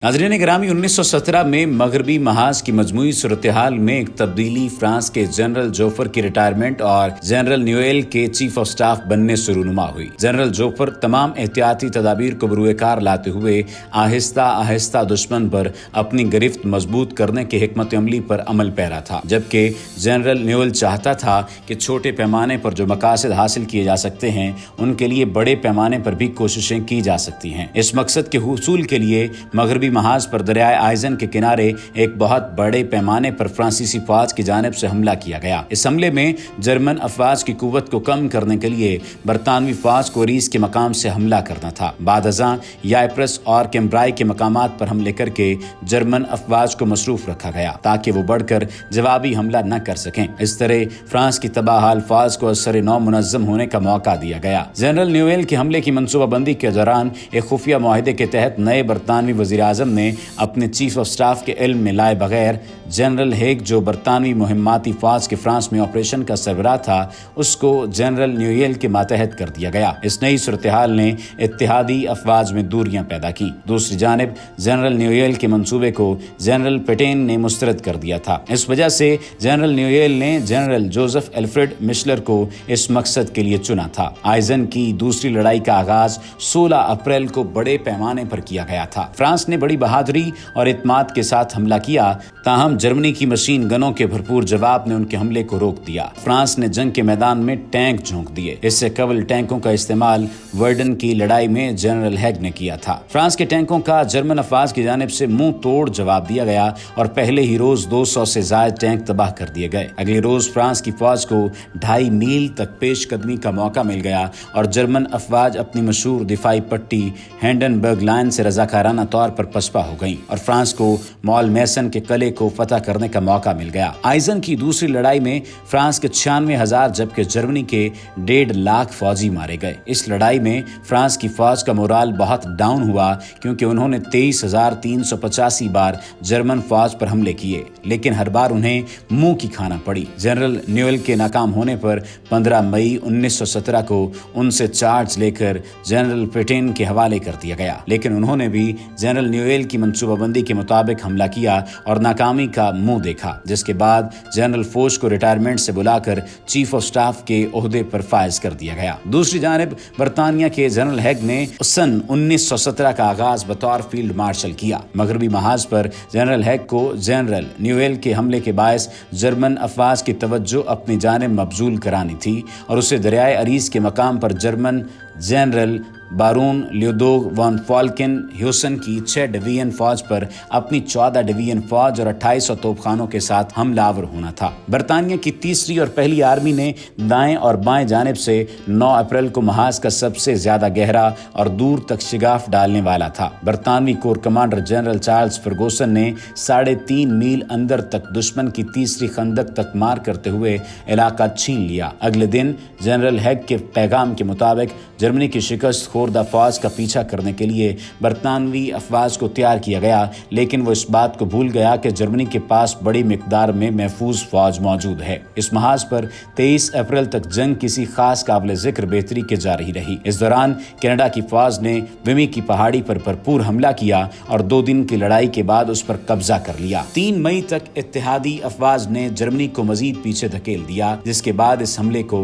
नाज़रीन ग्रामी 1917 में मगरबी महाज की मजमूई सूरत-ए-हाल में एक तब्दीली फ्रांस के जनरल जोफर की रिटायरमेंट और जनरल न्यूएल के चीफ ऑफ स्टाफ बनने से रूनुमा हुई। जनरल जोफर तमाम एहतियाती तदाबीर को बरूएकार लाते हुए आहिस्ता आहिस्ता दुश्मन पर अपनी गिरफ्त मजबूत करने के हिकमत अमली पर अमल पैरा था, जबकि जनरल न्यूएल चाहता था कि छोटे पैमाने पर जो मकासद हासिल किए जा सकते हैं उनके लिए बड़े पैमाने पर भी कोशिशें की जा सकती हैं। इस मकसद के हुसूल के लिए मगरबी महाज पर दरियाए आइजन के किनारे एक बहुत बड़े पैमाने पर फ्रांसीसी फौज की जानिब से हमला किया गया। इस हमले में जर्मन अफवाज की कुव्वत को कम करने के लिए बरतानवी फौज को रीस के मकाम से हमला करना था। बाद अज़ां याइप्रस और कैम्ब्राई के मकामात पर हमले करके जर्मन अफवाज को मसरूफ रखा गया ताकि वो बढ़कर जवाबी हमला न कर सकें। इस तरह फ्रांस की तबाहाल फौज को असर नौ मुनज़्ज़म होने का मौका दिया गया। जनरल न्यूएल के हमले की मनसूबाबंदी के दौरान एक खुफिया मुआहदे के तहत नए बरतानवी वज़ीर आज़म ने अपने चीफ ऑफ स्टाफ के इल्म में लाए बगैर जनरल हेग, जो बरतानवी मुहिम्माती फौज के फ्रांस में ऑपरेशन का सरबराह था, उसको जनरल न्यूएल के मातहत कर दिया गया। इस नई सूरत-ए-हाल ने इत्तेहादी अफवाज में दूरियां पैदा की। दूसरी जानिब जनरल न्यूएल के मंसूबे को जनरल पेटेन ने मुस्तरद कर दिया था। इस वजह से जनरल न्यूएल ने जनरल जोसेफ एल्फ्रेड मिशलर को इस मकसद के लिए चुना था। आइजन की दूसरी लड़ाई का आगाज 16 अप्रैल को बड़े पैमाने पर किया गया था। फ्रांस ने बड़ी बहादुरी और इत्माद के साथ हमला किया, ताहम जर्मनी की मशीन गनों के भरपूर जवाब ने उनके हमले को रोक दिया। फ्रांस ने जंग के मैदान में टैंक झोंक दिए। इससे कबल टैंकों का इस्तेमाल वर्डन की लड़ाई में जनरल हेग ने किया था। फ्रांस के टैंकों का जर्मन अफवाज की जानिब से मुंह तोड़ जवाब दिया गया और पहले ही रोज 200 से ज्यादा टैंक तबाह कर दिए गए। अगले रोज फ्रांस की फौज को 2.5 मील तक पेशकदमी का मौका मिल गया और जर्मन अफवाज अपनी मशहूर दिफाई पट्टी हिंडनबर्ग लाइन से रजाकाराना तौर पर पसपा हो गई और फ्रांस को मॉल मैसन के किले को फतह करने का मौका मिल गया। आइजन की दूसरी लड़ाई में फ्रांस के 96,000 जबकि जर्मनी के 1.5 लाख फौजी मारे गए। इस लड़ाई में फ्रांस की फौज का मोराल बहुत डाउन हुआ क्योंकि उन्होंने 23,385 बार जर्मन फौज पर हमले किए, लेकिन हर बार उन्हें मुंह की खाना पड़ी। जनरल न्यूएल के नाकाम होने पर 15 मई 1917 को उनसे चार्ज लेकर जनरल पेटेन के हवाले कर दिया गया, लेकिन उन्होंने भी जनरल न्यूएल की मंसूबाबंदी के मुताबिक हमला किया और नाकामी का मुंह देखा, जिसके बाद जनरल फोच को रिटायरमेंट से बुलाकर चीफ ऑफ स्टाफ के ओहदे पर फायज कर दिया गया। दूसरी जानिब बरतानिया के जनरल हेग ने सन 1917 का आगाज बतौर फील्ड मार्शल किया। मगरबी महाज पर जनरल हेग को जनरल न्यूएल के हमले के बायस जर्मन अफवाज की तवज्जो अपनी जानिब मबजूल करानी थी और उसे दरियाए अरीज के मकाम पर German General Baron Ludwig von Falkenhausen की 6 डिवीजन फौज पर अपनी 14 डिवीजन फौज और 2800 तोपखानों के साथ हमलावर होना था। बरतानिया की तीसरी और पहली आर्मी ने दाएं और बाएं जानिब से 9 अप्रैल को महाज का सबसे ज्यादा गहरा और दूर तक शिगाफ डालने वाला था। बरतानवी corps commander General Charles Fergusson ने 3.5 मील अंदर तक दुश्मन की तीसरी खंदक तक मार करते हुए इलाका छीन लिया। अगले दिन जनरल हेग के पैगाम के मुताबिक जर्मनी की शिकस्त खोरदा फौज का पीछा करने के लिए बरतानवी अफवाज को तैयार किया गया, लेकिन वो इस बात को भूल गया कि जर्मनी के पास बड़ी मिकदार में महफूज फौज मौजूद है। इस महाज पर 23 अप्रैल तक जंग किसी खास काबिल जिक्र बेहतरी के जारी रही। इस दौरान कनाडा की फौज ने विमी की पहाड़ी पर भरपूर हमला किया और 2 दिन की लड़ाई के बाद उस पर कब्जा कर लिया। 3 मई तक इत्तेहादी अफवाज ने जर्मनी को मजीद पीछे धकेल दिया, जिसके बाद इस हमले को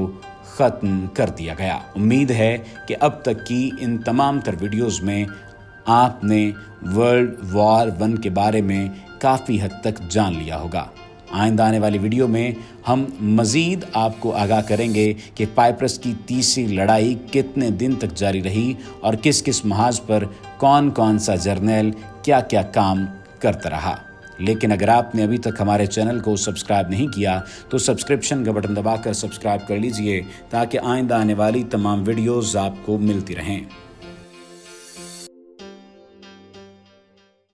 खत्म कर दिया गया। उम्मीद है कि अब तक की इन तमाम तर वीडियोस में आपने वर्ल्ड वॉर 1 के बारे में काफ़ी हद तक जान लिया होगा। आइंदा आने वाली वीडियो में हम मज़ीद आपको आगाह करेंगे कि पाइप्रस की तीसरी लड़ाई कितने दिन तक जारी रही और किस किस महाज पर कौन कौन सा जर्नल क्या क्या काम करता रहा। लेकिन अगर आपने अभी तक हमारे चैनल को सब्सक्राइब नहीं किया तो सब्सक्रिप्शन का बटन दबाकर सब्सक्राइब कर लीजिए ताकि आइंदा आने वाली तमाम वीडियोस आपको मिलती रहें।